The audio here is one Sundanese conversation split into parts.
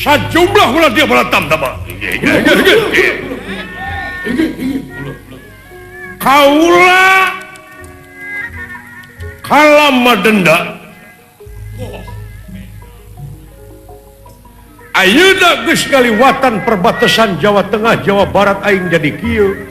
Sajumlah ulah dia balatam tama. Kaula kalama denda. Ayeuna geus ngaliwatan perbatasan Jawa Tengah Jawa Barat aing jadi kieu.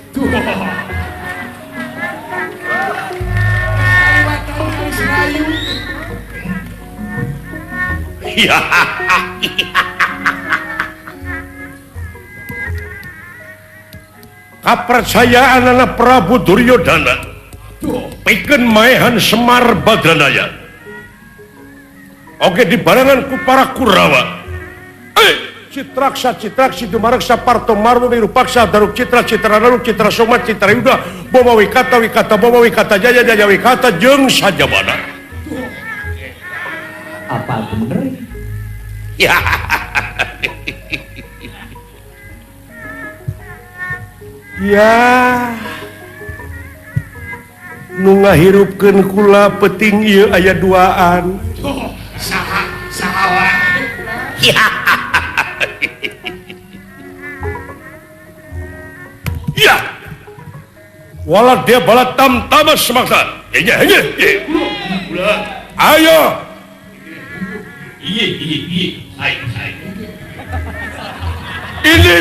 Kapercayaan anak Prabu Duryodana pikeun maehan Semar Badranaya oge dibarengan ku para Kurawa Citraksa Citraksi Dumareksa Parto Marmo Wirupaksa Daruk Citra Citra Daruk Citra Somat Citra Yuda Boma Wikata Wikata Boma Wikata Jaya Jaya Wikata jeung sajabana apa bener ya ya nu ngahirupkeun kula peting ieu aya duaan saha ya ya wala dia bala tam-tama semaksa ya ayo iya ini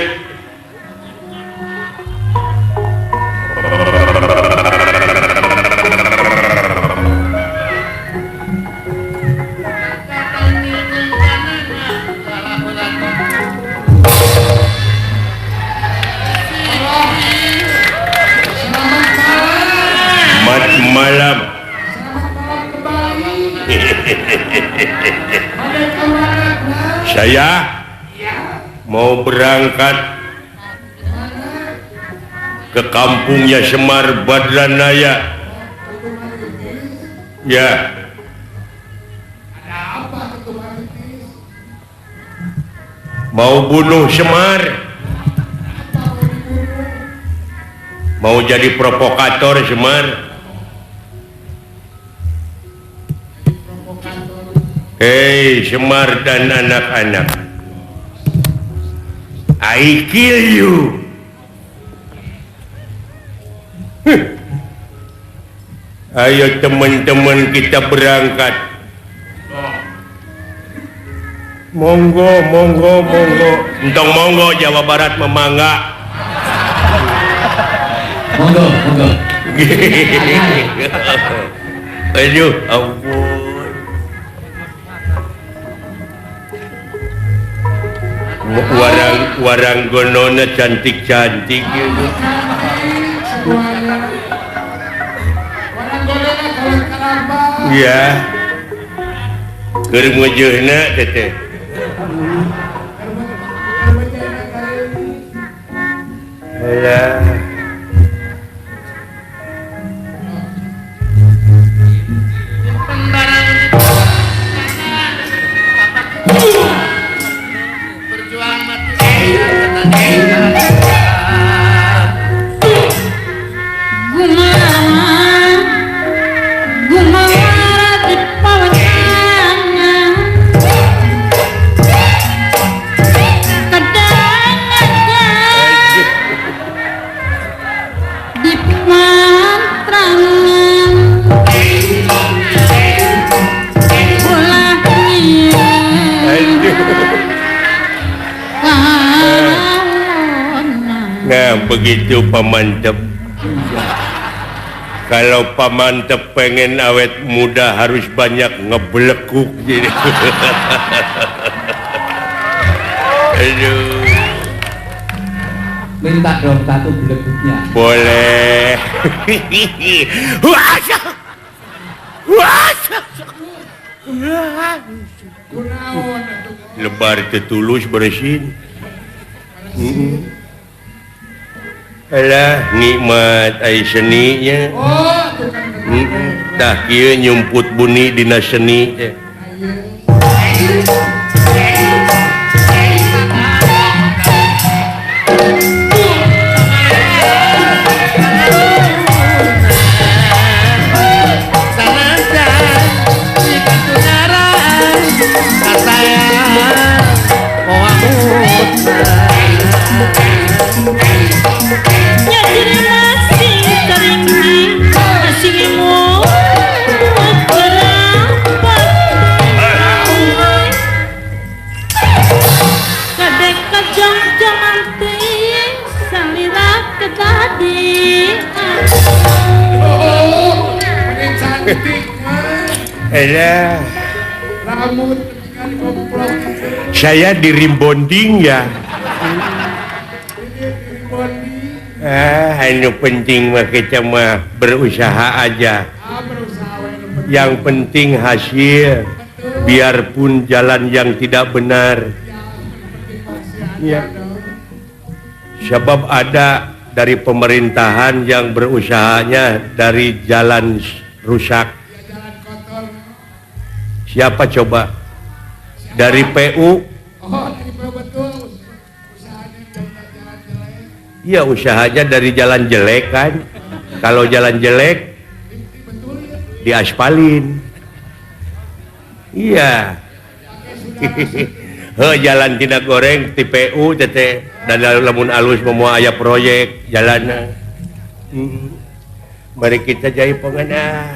malam saya mau berangkat ke kampungnya Semar Badranaya ya mau bunuh Semar mau jadi provokator Semar. Hei Semar dan anak-anak, I kill you. Ayo teman-teman kita berangkat. Monggo entong monggo Jawa Barat memangga monggo aduh ampun warang gonona cantik-cantik gitu. Iya keur ngeujeuna teteh alah nah begitu pamantep kalau pamantep pengen awet muda harus banyak ngeblekuk jadi aduh minta dong satu blekuknya boleh lebar ketulus beresin alah nikmat ai seninya tah kieu nyumput buni dina seni teh saya di rimbonding ya anu penting mah kita mah berusaha aja yang penting hasil biarpun jalan yang tidak benar ya sebab ada dari pemerintahan yang berusahanya dari jalan rusak siapa coba dari PU iya usahanya dari jalan jelek kan kalau jalan jelek diaspalin iya jalan tidak goreng di PU teteh dan lamun alus mau aya proyek jalan mari kita jai pengana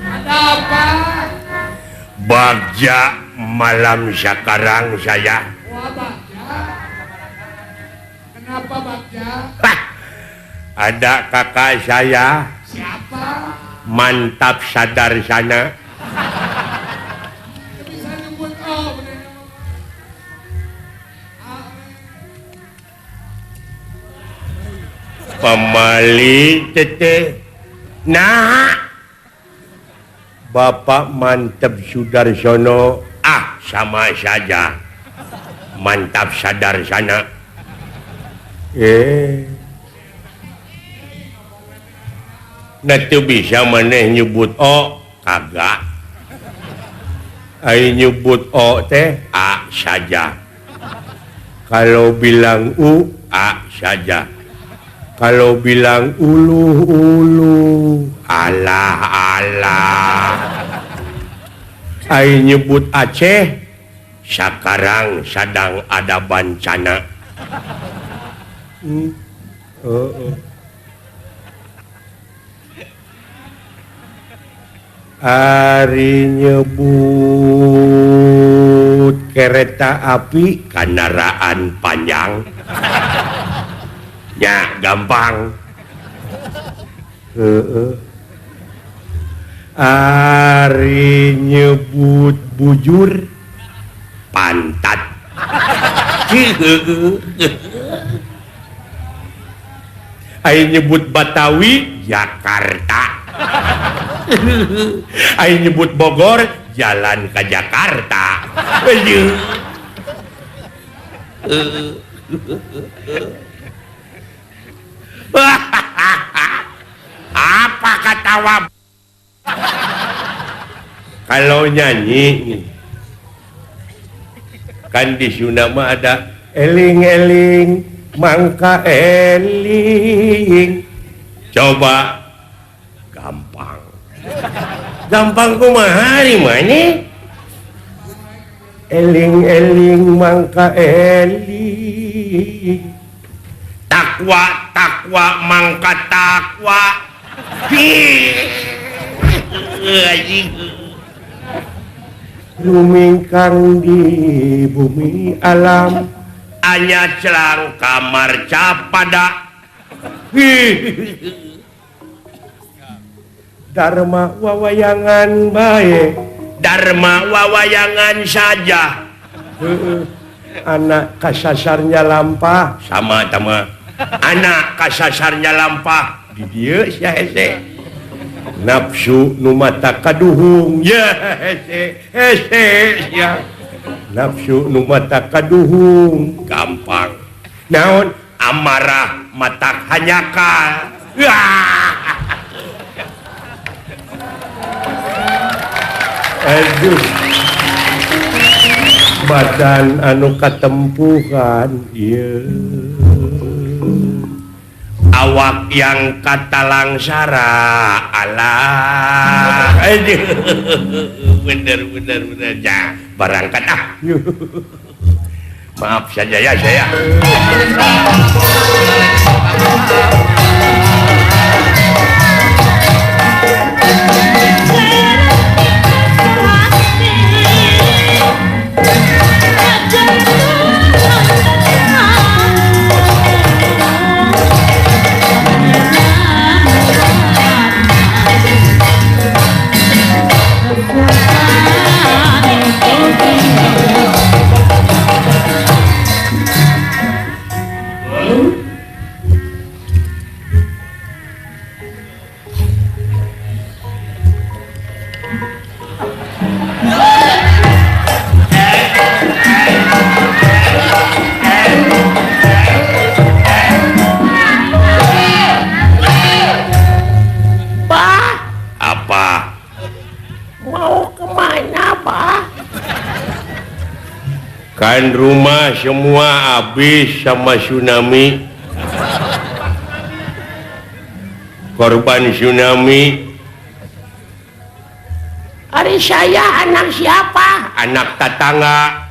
Ada apa? Bagja malam sekarang saya. Wah, Bagja. Kenapa Bagja? Hah, ada kakak saya Siapa? mantap sadar sana. Dia bisa nyebut oh bener. Pemali tete. Nah, Bapak mantap Sudarsono. Ah, sama saja. Mantap sadar sana. Nah tuh bisa maneh nyebut O kagak. Ai nyebut O teh A saja. Kalau bilang U A saja. Kalau bilang ulu alah alah. Ai nyebut Aceh sekarang sedang ada bencana. Ari nyebut kereta api kendaraan panjang. Ya gampang. Ari nyebut bujur pantat. Ari nyebut Batawi Jakarta. Ari nyebut Bogor jalan ke Jakarta. Apa ketawa? Kalau nyanyi kan di Sunda mah ada eling-eling mangka eling. Coba gampang. Gampang kumaha di mana? Eling-eling mangka eling. Takwa takwa mangka takwa. Lumingkang di bumi alam anya celang kamar capada. Dharma wawayangan bae. Dharma wawayangan saja. Anak kasasarnya lampah sama tama. Anak kasasarnya lampah di dieu sia hese. Nafsu nu mata kaduhung ya hese ya. Nafsu nu mata kaduhung gampang. Naon amarah mata hanyaka. Aduh. Badan anu katempuhan ieu. Awak yang kata langsara alah. Aduh. Bener ya barangkat ah. Maaf saja ya saya. Kan rumah semua habis sama tsunami. Korban tsunami. Ari saya anak siapa? Anak tetangga.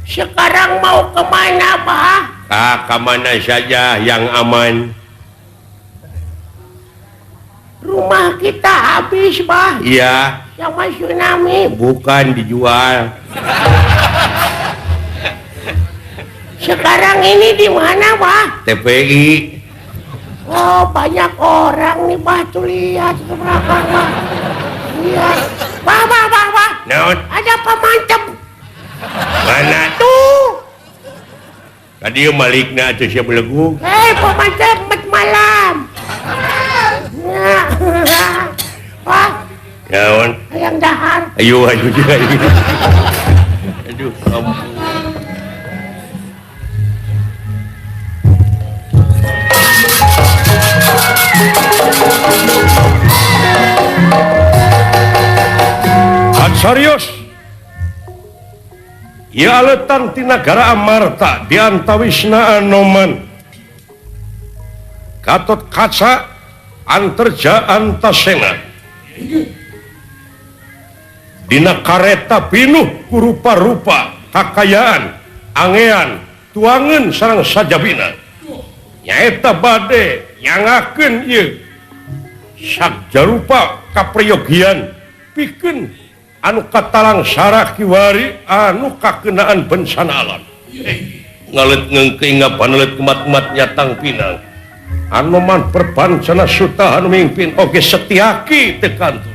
Sekarang mau kemana, Pak? Kemana saja yang aman? Rumah kita habis, Bah. Iya, Sama tsunami. bukan dijual. Sekarang ini di mana, Bah? TPI. Oh, banyak orang nih, Bah. Tuh lihat ke belakang, Bah. Lihat. Bah. Naon? Ada pemantep. Mana? Tuh. Tadi malikna atuh sia belegu. Pemantep malam. Bah, Naon? yang dahar. Ayo juga. Aduh, ampun. Serius ya letan ti negara Amarta di antawisna Anoman Gatot Kaca Antarja Antasena dina kareta pinuh ku rupa-rupa kakayaan angean tuangan sareng sajabina nyaeta bade nyangakeun ieu sakjarupa kaprayogian pikeun anu katalang sarah kiwari anu kakenaan bencana alam ngalet ngengkeinga panelet kemat-kemat nyatang pinang Anoman perbancana suta anu mimpin oge setiaki tekantu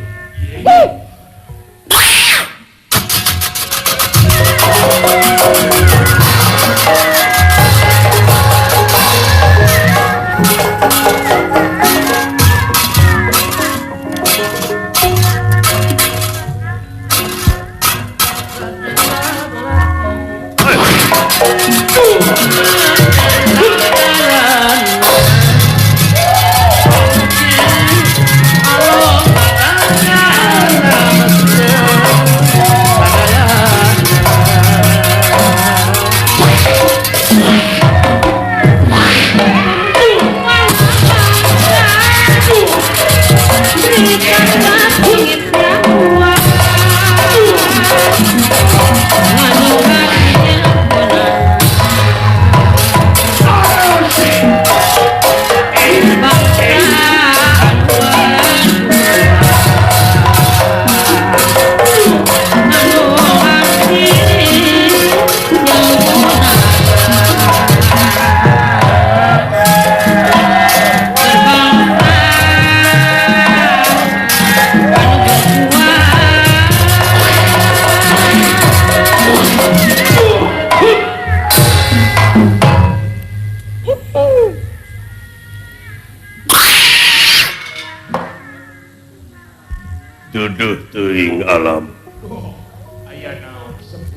duduh teuing alam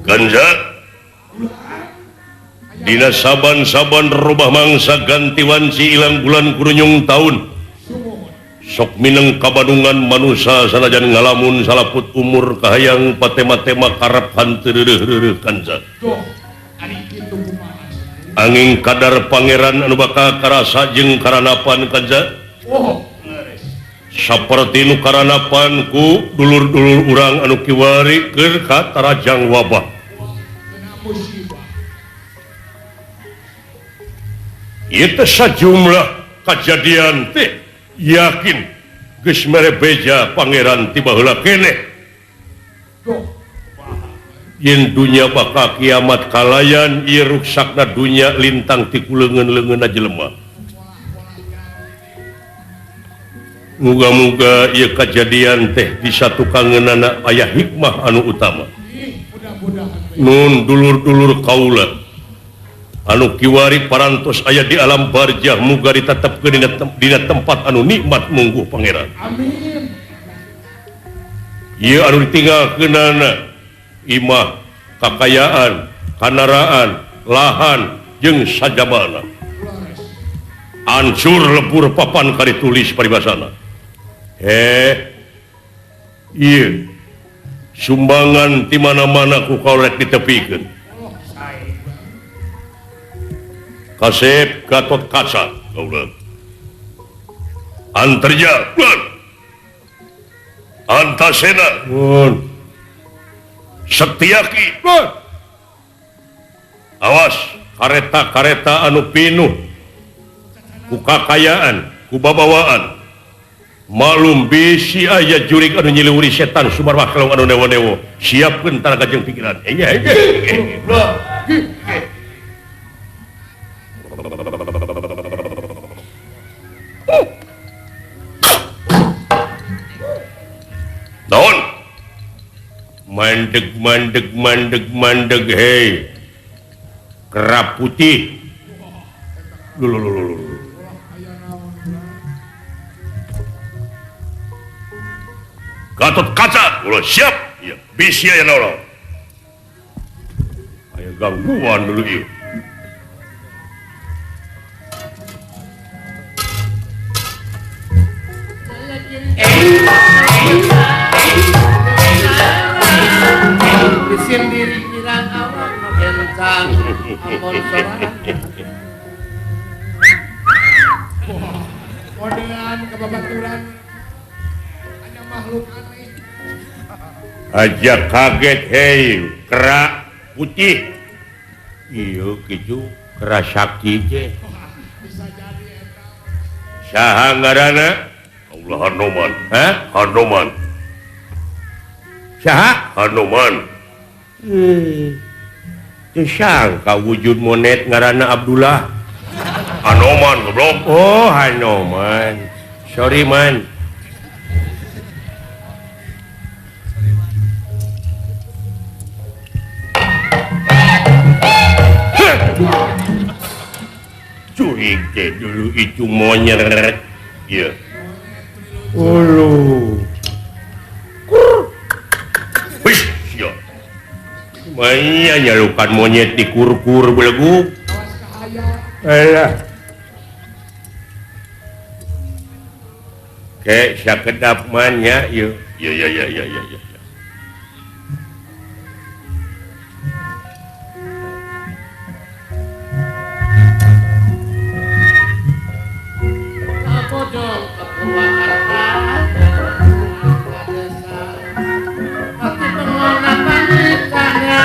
ganja dina saban-saban rubah mangsa ganti wanci ilang bulan kurunyung tahun sok mineng kabadungan manusia sanajan ngalamun salaput umur kahayang patema-tema karap hanteureureuh ganja angin kadar pangeran anu bakal karasa jeung karanapan ganja saperti nu karanapan ku dulur-dulur urang anu kiwari keur katarajang wabah ieu teh sajumlah kajadian teh yakin geus mere beja pangeran ti baheula keneh yen dunya bakal kiamat kalayan ieu ruksakna dunya lintang ti kuleungeun-leungeunna jelema. Muga-muga ieu kajadian teh di satu kangeunana aya hikmah anu utama. Nun dulur-dulur kaula anu kiwari parantos aya di alam barjah muga ditetepkeun dina tempat anu nikmat mungguh pangeran. Amin. Ieu anu ditinggalkeunana imah, kakayaan, kanaraan, lahan jeung sajabana. Hancur lebur papan kari tulis paribasana. Iya sumbangan di mana-mana ku kaulek ditepikeun. Kasep Gatot Kaca kaula. Antarja Antasena Setiaki awas kareta-kareta anu pinuh ku kakayaan ku babawaan maklum bisi aya jurig anu nyiliwuri setan sumarwah kalong anu newo-newo siapkeun tanaga jeung pikiran naon mandeg hei kerap putih Gatot Kaca ulah siap ya bisi aya naon aya gangguan dulu ieu Bisin diri pirang awak kencang ampun sorangan Modelan kebabaturan hanya makhluk aneh. aja kaget hei kera putih iya kitu kera sakti je Bisa jadi eta. saha ngaranna Allah Hanuman Hanuman saha Hanuman teu sangka wujud monet ngaranna Abdullah Hanuman goblok oh Hanuman sorry man curig teh dulu itu monyet ya ulu wis ya maya nyalukan monyet di kur-kur beleguk Awas kahaya. alah kayak sakedap mannya ya ya aku dong kepurwakarta tapi pengguna panikannya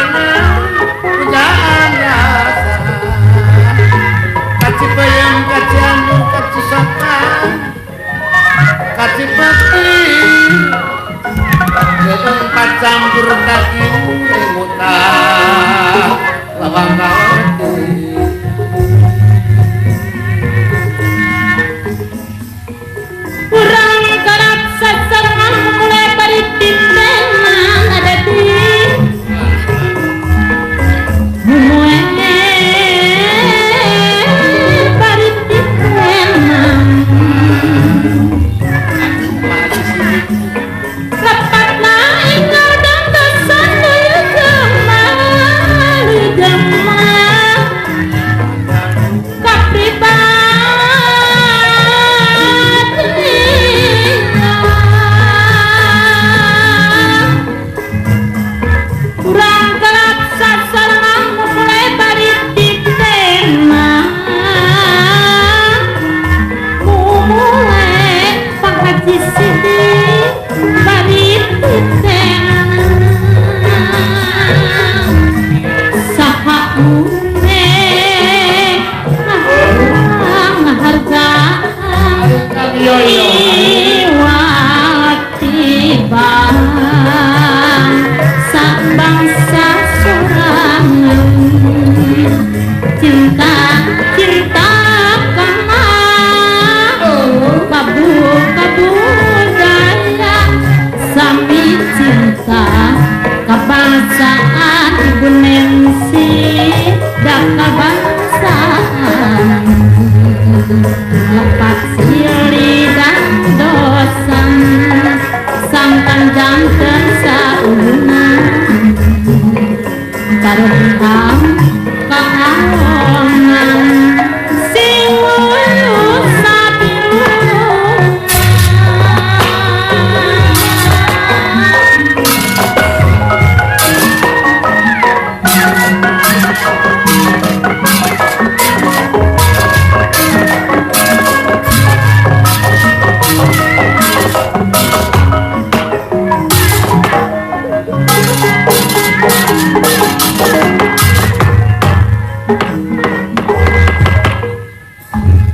pujaan rasa kaci bayang kaci anu kaci sokan kaci pati keempat campur daging limutan lawang kawati Hurra!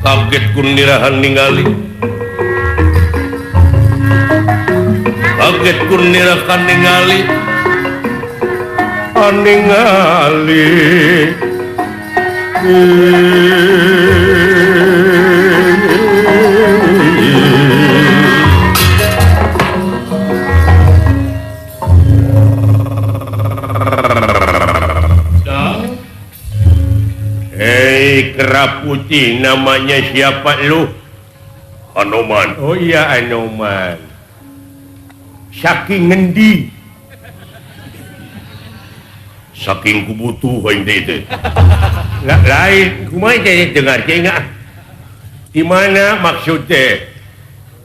kaget kunirahan ningali kaget kunirahan ningali ningali Hei kera putih, namanya siapa lu? Anoman. Oh iya Anoman. Saking ngendi? Saking kubutuhan itu. Lain, kumaha jadi dengar cenah. Di mana maksudnya?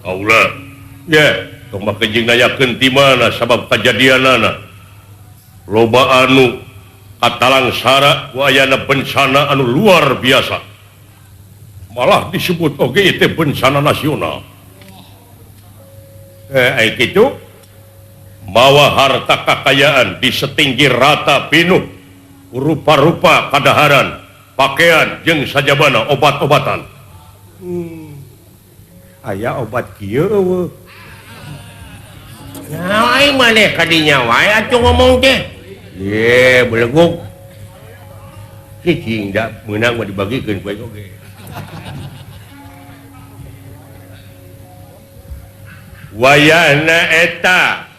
Kaula. Ya, kumaha kejeng ngayakeun ti mana sabab kejadianana. Loba anu katalang sara wayana bencana anu luar biasa. Malah disebut oge itu bencana nasional. Gitu mawa harta kekayaan di setinggi rata pinuh rupa-rupa kadaharan pakaian jeung sajabana obat-obatan. Aya obat kieu eueuh. Nah, aing maneh kadinya wae atuh ngomong teh. Ye, beleguk. Cicing da meunang mah dibagikeun ku aing oge. Wayahna eta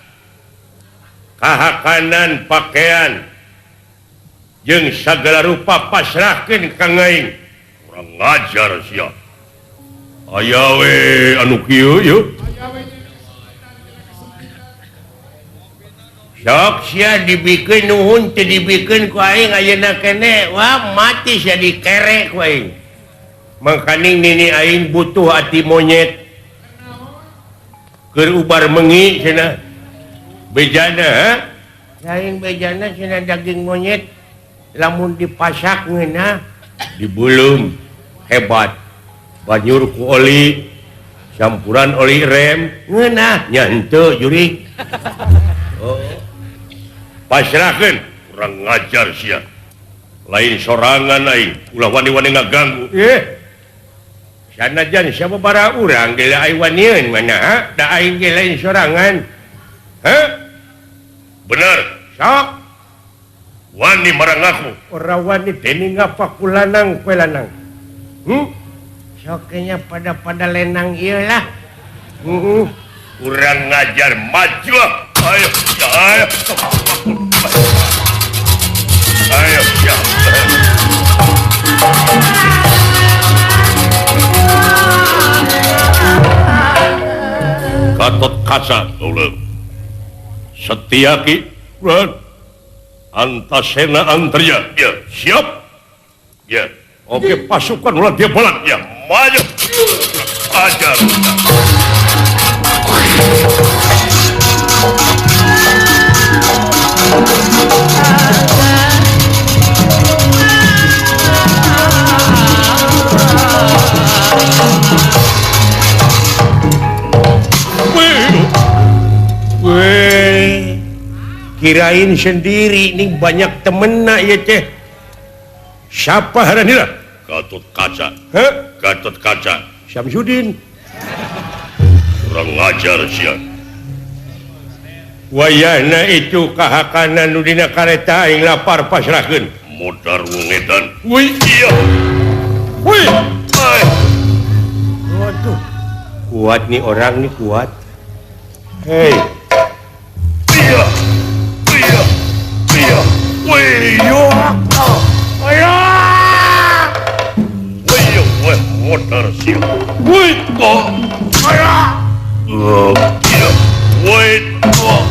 kahakanan pakaian jeung sagala rupa pasrahkeun ka aing. Urang ngajar sia. Aya we anu kieu yeuh. Sok sia dibikeun nuhun teu dibikeun ku aing ayeuna keneh wah mati sia dikere ku aing. Mangkaning nini aing butuh ati monyet. Keur ubar mengi cenah. Bejana ha? Lain bejana cenah daging monyet lamun dipasak ngeunah dibulung hebat. Banyur ku oli campuran oli rem ngeunah nya henteu jurig. Oh. Pasrahkeun urang ngajar sia. Lain sorangan aing ulah wani-wani ngaganggu. Sanajan siapa bara urang ge aing wanieun mana ha? Da aing ge lain sorangan. Hah? Bener, sok. Wani marang aku. Ora wani teni ngapa kulanang kue lanang. Sokenya pada lenang ieu lah. Urang ngajar maju. Ayo, ayo. Ayo, ya. Gatot Kaca, Setyaki, Antasena Antria, ya siap, ya oke pasukan ulah dia bolan, ya maju, ajar. Kirain sendiri nih banyak temenna ya teh. Siapa haranila? Gatot Kaca. Hah? Gatot Kaca. Syamsuddin. Kurang ngajar sia. Wayahna itu kahakanan nu dina kareta aing lapar pasrahkeun. Modar wengedan. Wih iya. Wih. Waduh. Kuat nih orang nih kuat. Hei. Iya. Iya. Iya. Wih. Ayo. Wih, wih, modar sia. Wih, kok. Ayo. Iya. Wih, kok.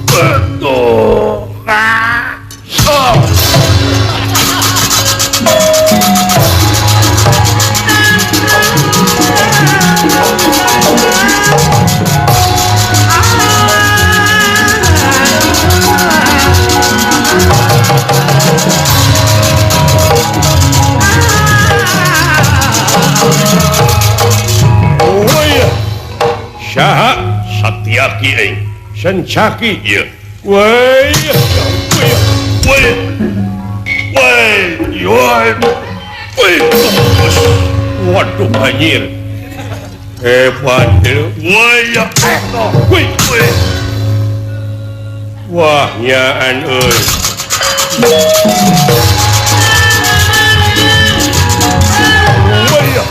Betul. So. Saha Setyaki aing Sencaki ieu. Woi. Woi. Woi. Woi. Waduh anjir. Hebat lu. Wah, wih, wih. Wah, nyaan euy. Wah, wah.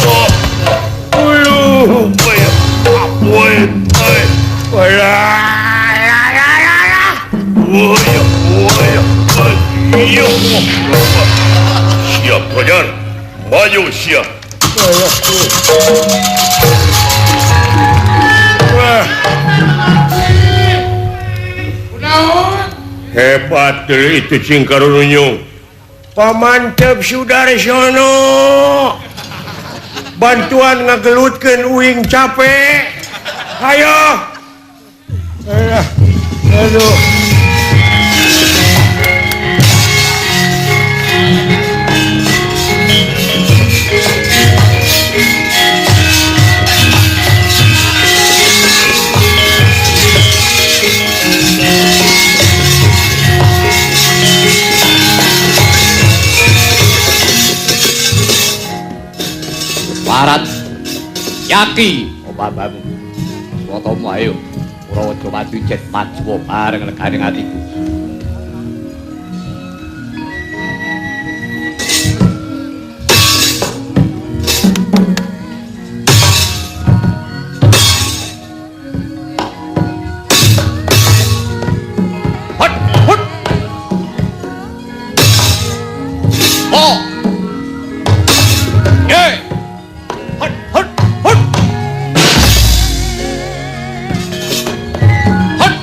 Wah. Uluh, wah. Wah, wah. Siap, Fajar. Maju, siap. Kunaon? Hebat itu Cingkarunyung. Pamantep Sudarsono. Bantuan ngagelutkeun uing capek. Hayo. Aduh. Barat Yaki obabamu fotomu ayo Kurawa coba tuncet matsuo bareng lekaning hatiku Hut, hut. oh Ye. Hut, hut, hut. hot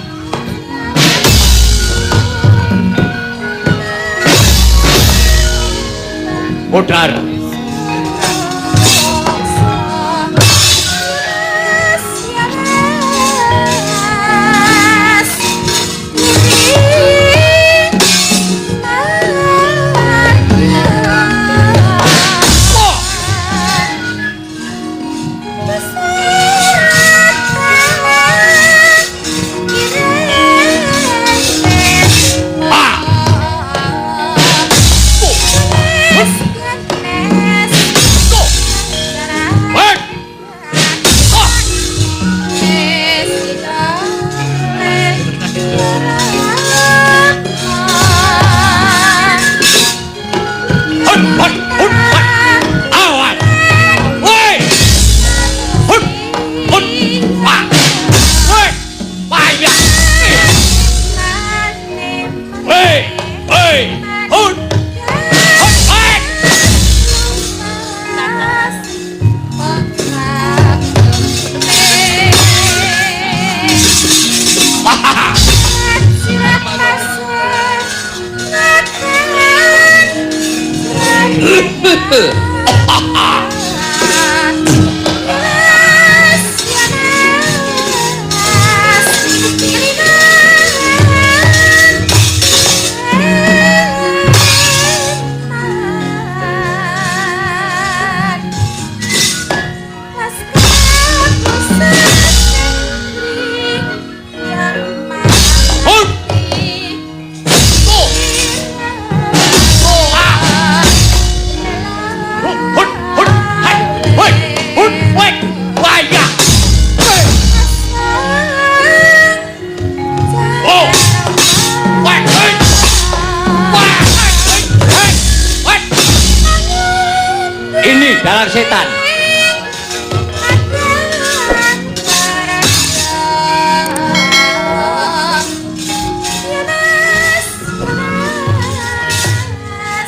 modar ini dalang setan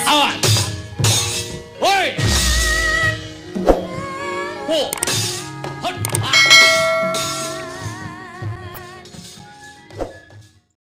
awas woi